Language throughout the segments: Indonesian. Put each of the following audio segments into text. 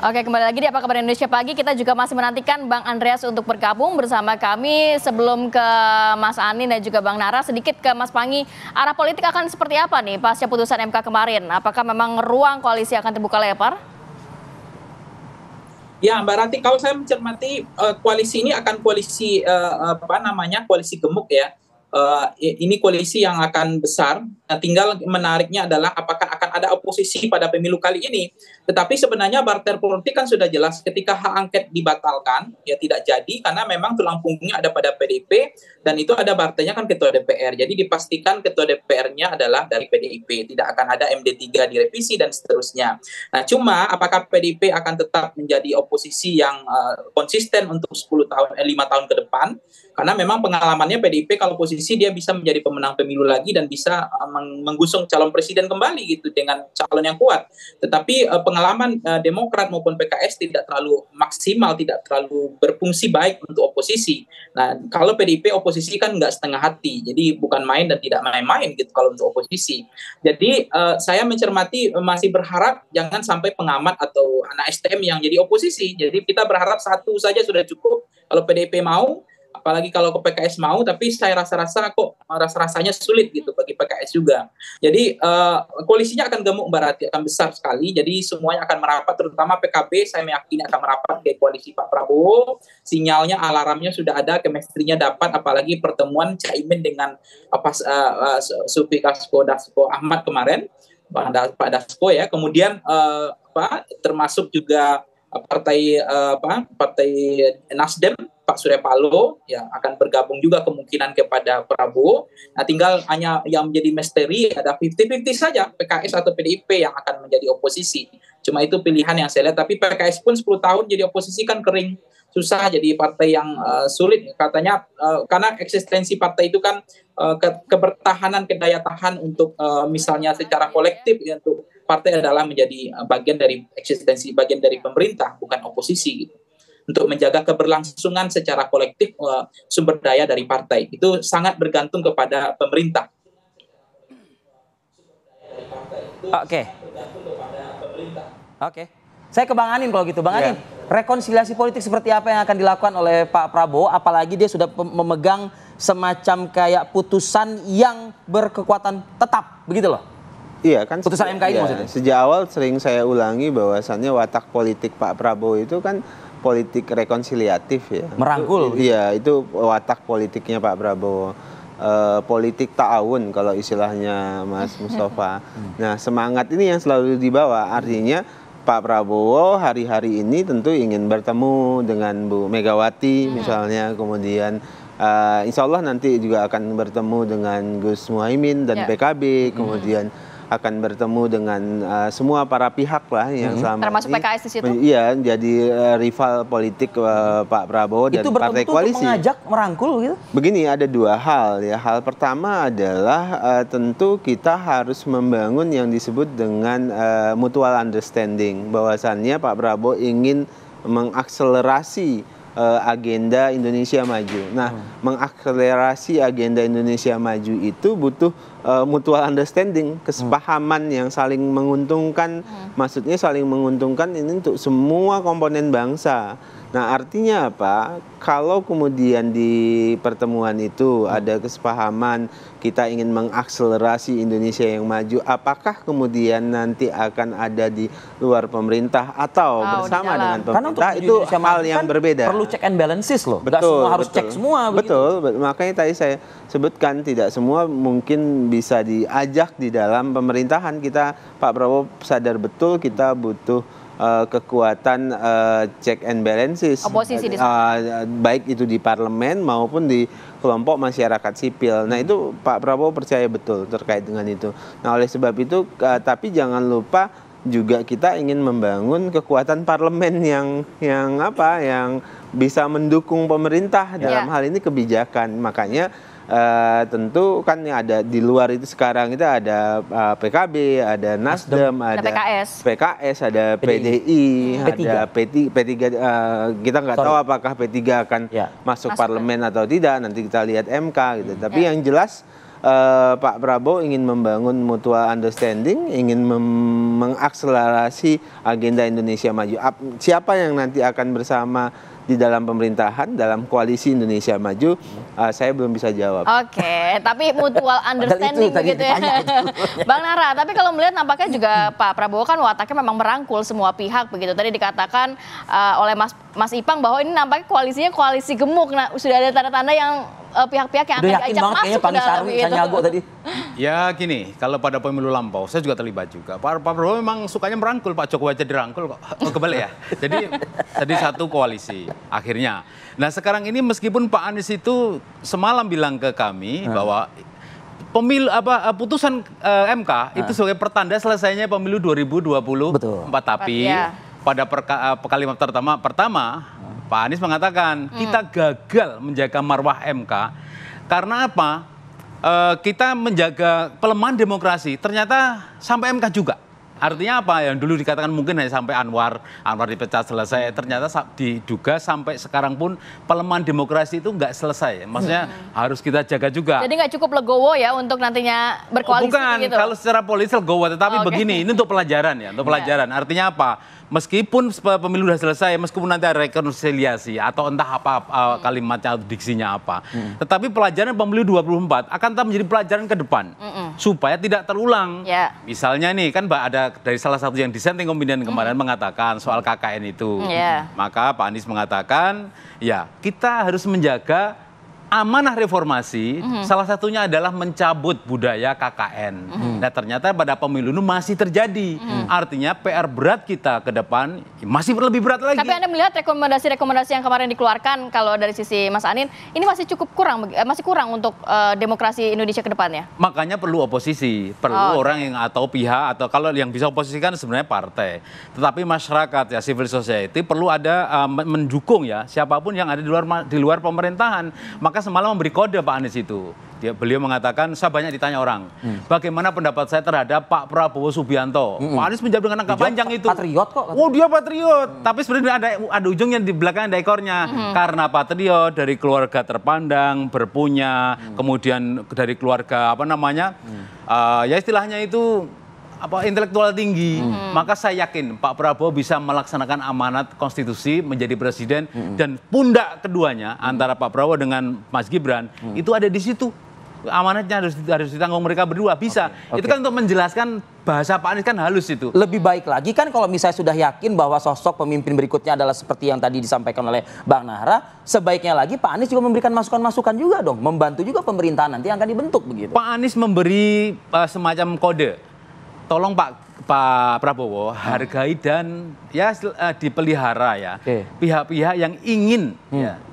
Oke, kembali lagi di Apa Kabar Indonesia Pagi. Kita juga masih menantikan Bang Andreas untuk bergabung bersama kami. Sebelum ke Mas Ani dan juga Bang Nara, sedikit ke Mas Pangi. Arah politik akan seperti apa nih pasca putusan MK kemarin? Apakah memang ruang koalisi akan terbuka lebar? Ya, Mbak Ranti, kalau saya mencermati koalisi ini akan koalisi koalisi gemuk ya. Ini koalisi yang akan besar. Nah, tinggal menariknya adalah apakah akan ada oposisi pada pemilu kali ini. Tetapi sebenarnya barter politik kan sudah jelas ketika hak angket dibatalkan, ya tidak jadi karena memang tulang punggungnya ada pada PDIP dan itu ada barternya kan ketua DPR. Jadi dipastikan ketua DPR-nya adalah dari PDIP, tidak akan ada MD3 direvisi dan seterusnya. Nah, cuma apakah PDIP akan tetap menjadi oposisi yang konsisten untuk 5 tahun ke depan? Karena memang pengalamannya PDIP kalau posisi dia bisa menjadi pemenang pemilu lagi dan bisa menggusung calon presiden kembali gitu dengan calon yang kuat. Tetapi pengalaman Demokrat maupun PKS tidak terlalu maksimal, tidak terlalu berfungsi baik untuk oposisi. Nah, kalau PDIP oposisi kan nggak setengah hati, jadi bukan main dan tidak main-main gitu kalau untuk oposisi. Jadi saya mencermati masih berharap jangan sampai pengamat atau anak STM yang jadi oposisi. Jadi kita berharap satu saja sudah cukup. Kalau PDIP mau, apalagi kalau ke PKS mau, tapi saya rasa-rasanya sulit gitu bagi PKS juga. Jadi koalisinya akan gemuk Mbak Rati, akan besar sekali. Jadi semuanya akan merapat, terutama PKB saya meyakini akan merapat ke koalisi Pak Prabowo. Sinyalnya, alarmnya sudah ada, chemistry-nya dapat, apalagi pertemuan Caimin dengan Sufi Dasko Ahmad kemarin, Pak Dasko ya. Kemudian termasuk juga partai Nasdem, Pak Surya Paloh ya akan bergabung juga kemungkinan kepada Prabowo. Nah, tinggal hanya yang menjadi misteri ada 50-50 saja PKS atau PDIP yang akan menjadi oposisi. Cuma itu pilihan yang saya lihat. Tapi PKS pun 10 tahun jadi oposisi kan kering, susah, jadi partai yang sulit katanya karena eksistensi partai itu kan kebertahanan, kedaya tahan untuk misalnya secara kolektif ya, untuk partai adalah menjadi bagian dari eksistensi, bagian dari pemerintah, bukan oposisi gitu. Untuk menjaga keberlangsungan secara kolektif sumber daya dari partai. Itu sangat bergantung kepada pemerintah. Oke. Saya ke Bang Anin kalau gitu. Bang Anin, rekonsiliasi politik seperti apa yang akan dilakukan oleh Pak Prabowo, apalagi dia sudah memegang semacam kayak putusan yang berkekuatan tetap, begitu loh? Iya kan, putusan MK ini maksudnya. Sejak awal sering saya ulangi bahwasannya watak politik Pak Prabowo itu kan politik rekonsiliatif ya. Merangkul. Iya, itu watak politiknya Pak Prabowo. Politik ta'awun kalau istilahnya Mas Mustafa. Nah, semangat ini yang selalu dibawa. Artinya Pak Prabowo hari-hari ini tentu ingin bertemu dengan Bu Megawati misalnya, kemudian insya Allah nanti juga akan bertemu dengan Gus Muhaimin dan PKB, kemudian akan bertemu dengan semua para pihak lah yang selama termasuk ini, PKS di situ. Iya, jadi rival politik Pak Prabowo dan partai koalisi. Itu mengajak merangkul gitu. Begini, ada dua hal ya. Hal pertama adalah tentu kita harus membangun yang disebut dengan mutual understanding, bahwasannya Pak Prabowo ingin mengakselerasi agenda Indonesia Maju. Nah, mengakselerasi agenda Indonesia Maju itu butuh mutual understanding, kesepahaman yang saling menguntungkan. Maksudnya saling menguntungkan ini untuk semua komponen bangsa. Nah, artinya apa? Kalau kemudian di pertemuan itu ada kesepahaman, kita ingin mengakselerasi Indonesia yang maju, apakah kemudian nanti akan ada di luar pemerintah atau bersama dengan pemerintah, itu hal yang berbeda. Perlu check and balances loh. Betul, semua harus cek semua. Betul, makanya tadi saya sebutkan tidak semua mungkin bisa diajak di dalam pemerintahan. Pak Prabowo sadar betul kita butuh kekuatan check and balances, oposisi baik itu di parlemen maupun di kelompok masyarakat sipil. Nah, itu Pak Prabowo percaya betul terkait dengan itu. Nah, oleh sebab itu tapi jangan lupa juga kita ingin membangun kekuatan parlemen yang bisa mendukung pemerintah dalam hal ini kebijakan. Makanya tentu kan ada di luar itu sekarang itu ada PKB, ada Nasdem, ada PKS, ada PDI, ada P3. Kita nggak tahu apakah P3 akan masuk parlemen atau tidak. Nanti kita lihat MK gitu. Tapi yang jelas Pak Prabowo ingin membangun mutual understanding, ingin mengakselerasi agenda Indonesia Maju. Siapa yang nanti akan bersama di dalam pemerintahan, dalam koalisi Indonesia Maju, saya belum bisa jawab. Oke, tapi mutual understanding begitu ya. Bang Nara, tapi kalau melihat nampaknya juga Pak Prabowo kan wataknya memang merangkul semua pihak begitu. Tadi dikatakan oleh Mas Ipang bahwa ini nampaknya koalisinya koalisi gemuk. Nah, sudah ada tanda-tanda yang pihak-pihak yang akan diajak masuk ke dalam itu. Tadi. Ya gini, kalau pada pemilu lampau, saya juga terlibat juga. Pak Prabowo memang sukanya merangkul, Pak Jokowi aja dirangkul kok. Oh, kebalik ya. Jadi satu koalisi akhirnya. Nah sekarang ini meskipun Pak Anies itu semalam bilang ke kami bahwa putusan MK itu sebagai pertanda selesainya pemilu 2024. Tapi pada kalimat pertama Pak Anies mengatakan kita gagal menjaga marwah MK karena apa? Kita menjaga pelemahan demokrasi ternyata sampai MK juga. Artinya apa? Yang dulu dikatakan mungkin hanya sampai Anwar dipecat selesai, ternyata diduga sampai sekarang pun pelemahan demokrasi itu nggak selesai. Maksudnya harus kita jaga juga. Jadi nggak cukup legowo ya untuk nantinya berkoalisi bukan, gitu? Kalau secara politik legowo, tetapi begini, ini untuk pelajaran ya, untuk pelajaran. Artinya apa? Meskipun pemilu sudah selesai, meskipun nanti ada rekonsiliasi atau entah apa kalimatnya atau diksinya apa, tetapi pelajaran pemilu 24 akan tetap menjadi pelajaran ke depan supaya tidak terulang. Misalnya nih kan ada dari salah satu yang dissenting opinion kemarin mengatakan soal KKN itu, maka Pak Anies mengatakan ya kita harus menjaga amanah reformasi, salah satunya adalah mencabut budaya KKN. Nah ternyata pada pemilu ini masih terjadi. Artinya PR berat kita ke depan masih lebih berat lagi. Tapi Anda melihat rekomendasi-rekomendasi yang kemarin dikeluarkan kalau dari sisi Mas Anin, ini masih cukup kurang, masih kurang untuk demokrasi Indonesia ke depannya? Makanya perlu oposisi, perlu orang yang atau pihak, atau kalau yang bisa oposisi kan sebenarnya partai. Tetapi masyarakat ya, civil society perlu ada mendukung ya, siapapun yang ada di luar pemerintahan. Maka semalam memberi kode Pak Anies itu. Beliau mengatakan, saya banyak ditanya orang, bagaimana pendapat saya terhadap Pak Prabowo Subianto. Pak Anies menjawab dengan angka panjang itu. Patriot kok. Oh dia patriot. Tapi sebenarnya ada ujungnya di belakang ada ekornya. Karena patriot dari keluarga terpandang, berpunya, kemudian dari keluarga ya istilahnya itu intelektual tinggi, maka saya yakin Pak Prabowo bisa melaksanakan amanat konstitusi menjadi presiden dan pundak keduanya antara Pak Prabowo dengan Mas Gibran itu ada di situ. Amanatnya harus ditanggung mereka berdua, bisa. Itu kan untuk menjelaskan bahasa Pak Anies kan halus itu. Lebih baik lagi kan kalau misalnya sudah yakin bahwa sosok pemimpin berikutnya adalah seperti yang tadi disampaikan oleh Bang Nahra, sebaiknya lagi Pak Anies juga memberikan masukan-masukan juga dong, membantu juga pemerintahan nanti yang akan dibentuk begitu. Pak Anies memberi semacam kode. Tolong Pak Prabowo hargai dan ya dipelihara ya pihak-pihak yang ingin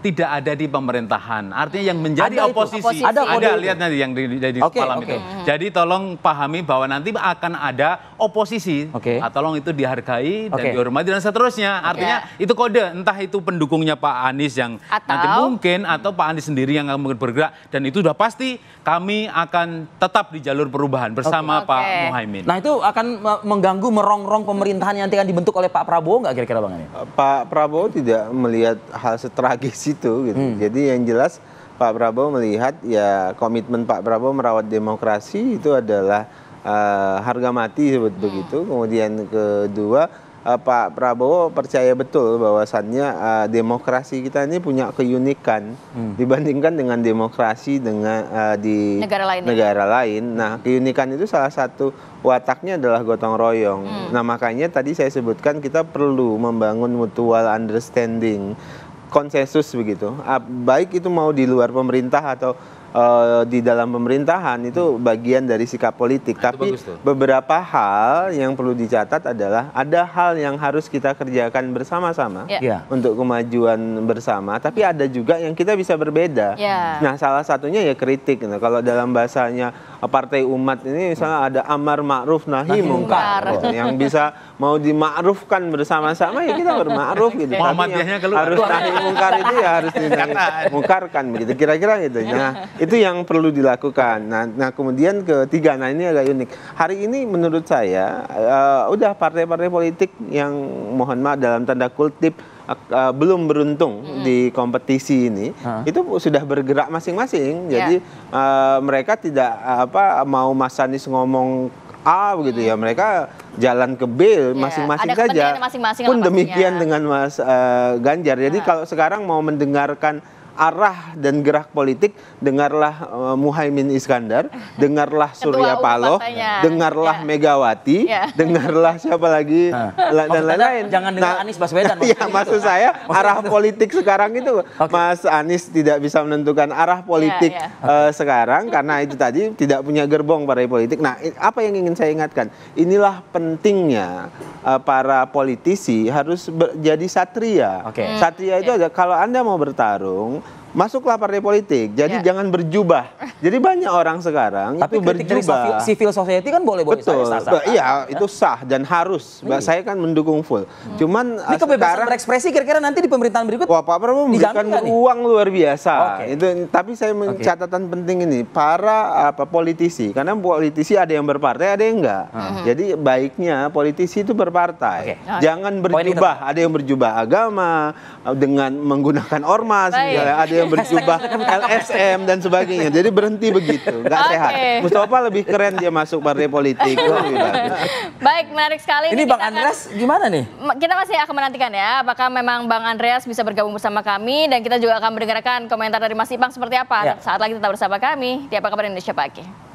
tidak ada di pemerintahan. Artinya yang menjadi oposisi. Ada lihat nanti yang di malam itu. Jadi tolong pahami bahwa nanti akan ada oposisi. Tolong itu dihargai dan dihormati dan seterusnya. Artinya itu kode. Entah itu pendukungnya Pak Anies yang nanti mungkin atau Pak Anies sendiri yang akan bergerak. Dan itu sudah pasti kami akan tetap di jalur perubahan bersama Pak Muhaimin. Nah itu akan mengganggu merongrong pemerintahan yang nanti akan dibentuk oleh Pak Prabowo nggak kira-kira Bang Anies? Pak Prabowo tidak melihat hal setragis itu gitu. Jadi yang jelas Pak Prabowo melihat ya komitmen Pak Prabowo merawat demokrasi itu adalah harga mati begitu. Kemudian kedua Pak Prabowo percaya betul bahwasannya demokrasi kita ini punya keunikan dibandingkan dengan demokrasi di negara lain. Nah, keunikan itu salah satu wataknya adalah gotong royong. Nah, makanya tadi saya sebutkan kita perlu membangun mutual understanding, konsensus begitu. Baik itu mau di luar pemerintah atau di dalam pemerintahan itu bagian dari sikap politik. Tapi beberapa hal yang perlu dicatat adalah ada hal yang harus kita kerjakan bersama-sama untuk kemajuan bersama. Tapi ada juga yang kita bisa berbeda. Nah salah satunya ya kritik. Nah, kalau dalam bahasanya Partai Umat ini misalnya ada amar ma'ruf nahi mungkar. Yang bisa mau dimakrufkan bersama-sama ya kita bermakruf gitu. Tapi yang harus nahi mungkar itu ya harus dimungkarkan begitu. Kira-kira gitu. Nah itu yang perlu dilakukan. Nah kemudian ketiga, nah ini agak unik. Hari ini menurut saya udah partai-partai politik yang mohon maaf dalam tanda kutip belum beruntung di kompetisi ini, itu sudah bergerak masing-masing. Jadi mereka tidak mau Mas Anies ngomong A begitu ya, mereka jalan ke B masing-masing ada saja. masing-masing Pun lah demikian pastinya. dengan Mas Ganjar. Jadi kalau sekarang mau mendengarkan arah dan gerak politik, dengarlah Muhaimin Iskandar, dengarlah Surya umum Paloh, partainya. dengarlah Megawati, dengarlah siapa lagi dan lain-lain. Jangan dengar Anies Baswedan. Ya, maksud saya arah politik sekarang itu Mas Anies tidak bisa menentukan arah politik sekarang karena itu tadi tidak punya gerbong partai politik. Nah, apa yang ingin saya ingatkan? Inilah pentingnya para politisi harus jadi satria. Satria itu ada kalau Anda mau bertarung, masuklah partai politik. Jadi jangan berjubah. Jadi banyak orang sekarang tapi itu kritik dari berjubah. civil society kan boleh-boleh Betul. saja. Iya, itu sah dan harus. Saya kan mendukung full. Cuman Ini kebebasan sekarang berekspresi kira-kira nanti di pemerintahan berikut. Wah, Pak Prabowo memberikan dijamin nggak nih? uang luar biasa. Oke. Itu tapi saya catatan penting ini para politisi, karena politisi ada yang berpartai, ada yang enggak. Jadi baiknya politisi itu berpartai. Jangan berjubah. Ada yang berjubah agama dengan menggunakan ormas, misalnya ada yang berjubah LSM dan sebagainya. Jadi berhenti begitu, nggak sehat. Mustafa lebih keren dia masuk partai politik. Lebih bagus. Baik, menarik sekali. Ini Bang Andreas gimana nih? Kita masih akan menantikan ya, apakah memang Bang Andreas bisa bergabung bersama kami, dan kita juga akan mendengarkan komentar dari Mas Ipang seperti apa. Saat lagi tetap bersama kami di Apa Kabar Indonesia Pagi.